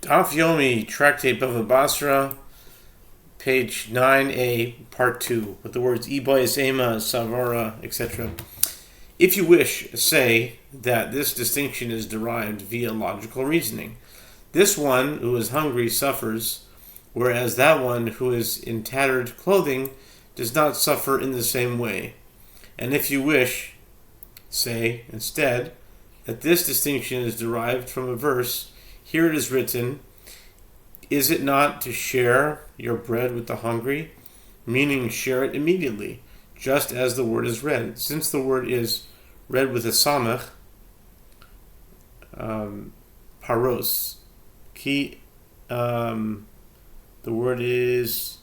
Daf Yomi, Tractate Bava Batra, page 9a, part 2, with the words Ibois, Ema, Savara, etc. If you wish, say that this distinction is derived via logical reasoning. This one who is hungry suffers, whereas that one who is in tattered clothing does not suffer in the same way. And if you wish, say instead that this distinction is derived from a verse. Here it is written, "Is it not to share your bread with the hungry?" Meaning share it immediately, just as the word is read. Since the word is read with a samach, paros, the word is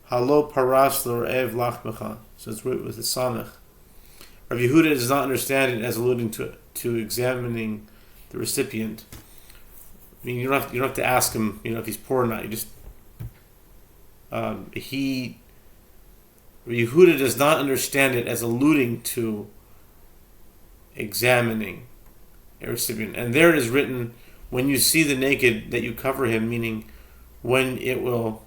halo paras l'orev lachmecha. So it's read with a samach. Rav Yehuda does not understand it as alluding to examining the recipient. I mean, you don't have to ask him, if he's poor or not. You just Yehuda does not understand it as alluding to examining a recipient. And there it is written, when you see the naked, that you cover him, meaning when it will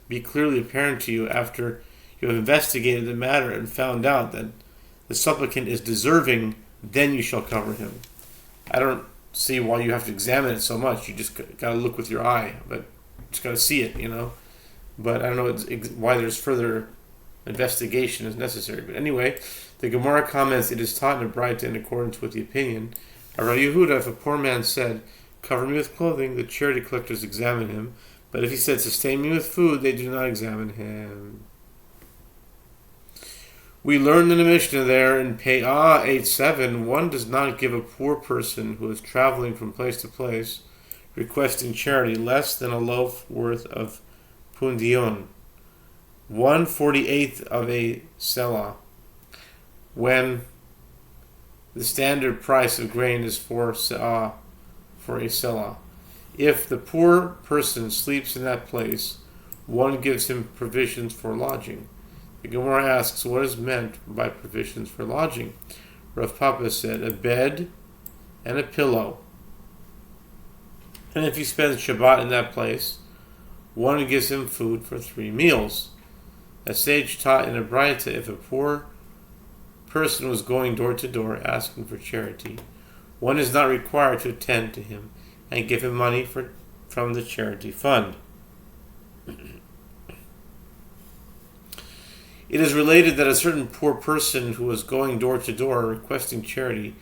be clearly apparent to you after you have investigated the matter and found out that the supplicant is deserving, then you shall cover him. I don't see why you have to examine it so much. You just got to look with your eye, but you just got to see it, But I don't know why there's further investigation is necessary. But anyway, the Gemara comments, it is taught in a Batra in accordance with the opinion of Rav Yehuda. If a poor man said, "Cover me with clothing," the charity collectors examine him. But if he said, "Sustain me with food," they do not examine him. We learned in the Mishnah there in Pe'ah 8:7, one does not give a poor person who is traveling from place to place, requesting charity, less than a loaf worth of pundion, 1/48th of a selah, when the standard price of grain is 4 se'ah for a selah. If the poor person sleeps in that place, one gives him provisions for lodging. The Gemara asks, what is meant by provisions for lodging? Rav Papa said, a bed and a pillow. And if he spends Shabbat in that place, one gives him food for 3 meals. A sage taught in a Batra, if a poor person was going door to door asking for charity, one is not required to attend to him and give him money from the charity fund. It is related that a certain poor person who was going door to door requesting charity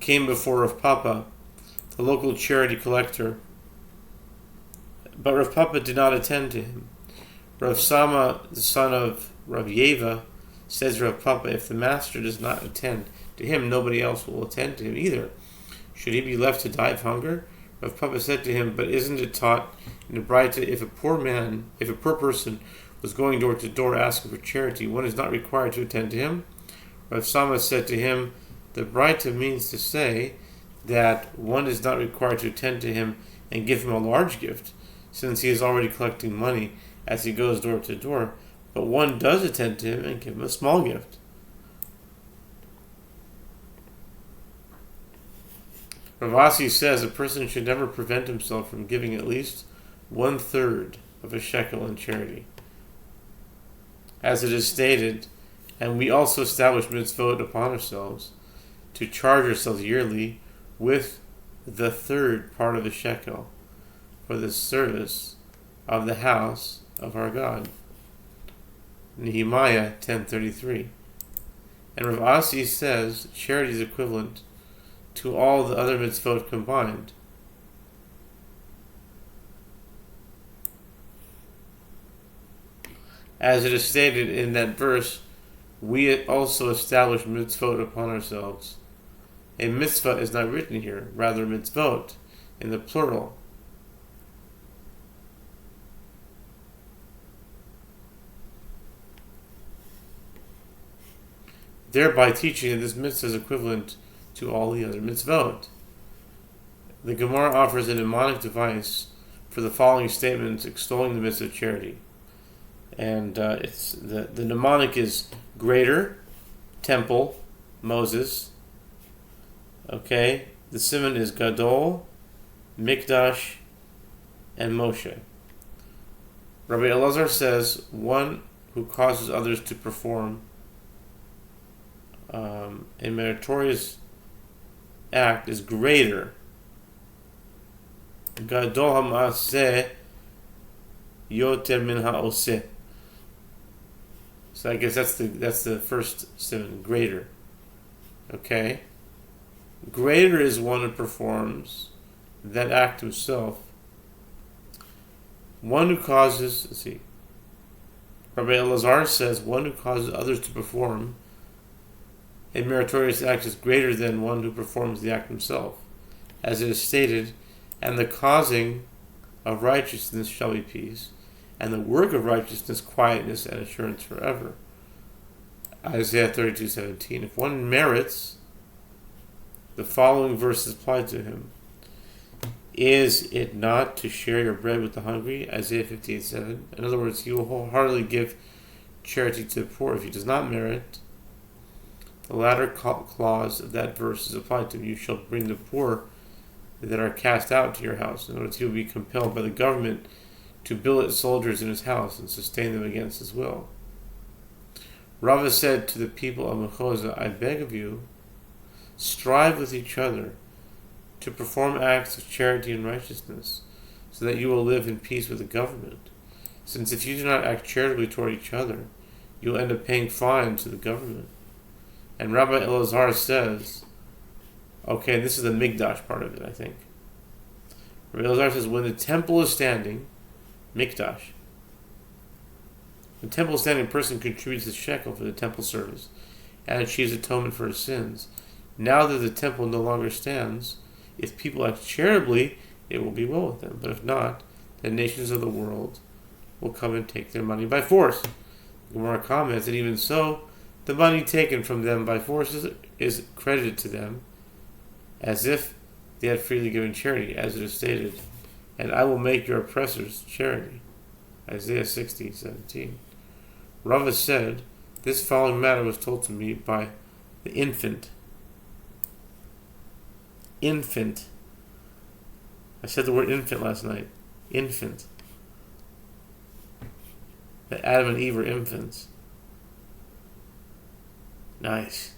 came before Rav Papa, the local charity collector, but Rav Papa did not attend to him. Rav Sama, the son of Rav Yeva, says to Rav Papa, if the master does not attend to him, nobody else will attend to him either. Should he be left to die of hunger? Rav Papa said to him, but isn't it taught in the Batra, if a poor person was going door to door asking for charity, one is not required to attend to him? Rav Sama said to him, the Batra means to say that one is not required to attend to him and give him a large gift, since he is already collecting money as he goes door to door, but one does attend to him and give him a small gift. Rav Asi says a person should never prevent himself from giving at least 1/3 of a shekel in charity. As it is stated, and we also establish mitzvot upon ourselves, to charge ourselves yearly with the 1/3 part of a shekel for the service of the house of our God. Nehemiah 10:33. And Rav Asi says charity is equivalent to all the other mitzvot combined. As it is stated in that verse, we also establish mitzvot upon ourselves. A mitzvah is not written here, rather mitzvot, in the plural. Thereby teaching that this mitzvah is equivalent to all the other mitzvot. The Gemara offers a mnemonic device for the following statements extolling the mitzvah of charity. And it's the mnemonic is greater, temple, Moses. Okay, the siman is gadol, mikdash, and Moshe. Rabbi Elazar says one who causes others to perform a meritorious act is greater. Gadol ha'ma'aseh yoter min ha'oseh. So I guess that's the first simon, greater. Okay? Greater is one who performs that act himself. One who causes, Rabbi Elazar says one who causes others to perform a meritorious act is greater than one who performs the act himself. As it is stated, and the causing of righteousness shall be peace, and the work of righteousness quietness and assurance forever. Isaiah 32:17. If one merits, the following verses apply to him. Is it not to share your bread with the hungry? Isaiah 58:7. In other words, he will wholeheartedly give charity to the poor. If he does not merit, the latter clause of that verse is applied to him. You shall bring the poor that are cast out to your house. In other words, he will be compelled by the government to billet soldiers in his house and sustain them against his will. Rava said to the people of Mechoza, I beg of you, strive with each other to perform acts of charity and righteousness, so that you will live in peace with the government. Since if you do not act charitably toward each other, you will end up paying fines to the government. And Rabbi Elazar says, okay, this is the Mikdash part of it, I think. Rabbi Elazar says, when the temple is standing, Mikdash, the temple is standing, person contributes a shekel for the temple service and achieves atonement for his sins. Now that the temple no longer stands, if people act charitably, it will be well with them. But if not, the nations of the world will come and take their money by force. Gemara comments that even so, the money taken from them by force is credited to them as if they had freely given charity, as it is stated, and I will make your oppressors charity. Isaiah 60:17. Rava said, this following matter was told to me by the infant. Infant. I said the word infant last night. Infant. That Adam and Eve were infants. Nice.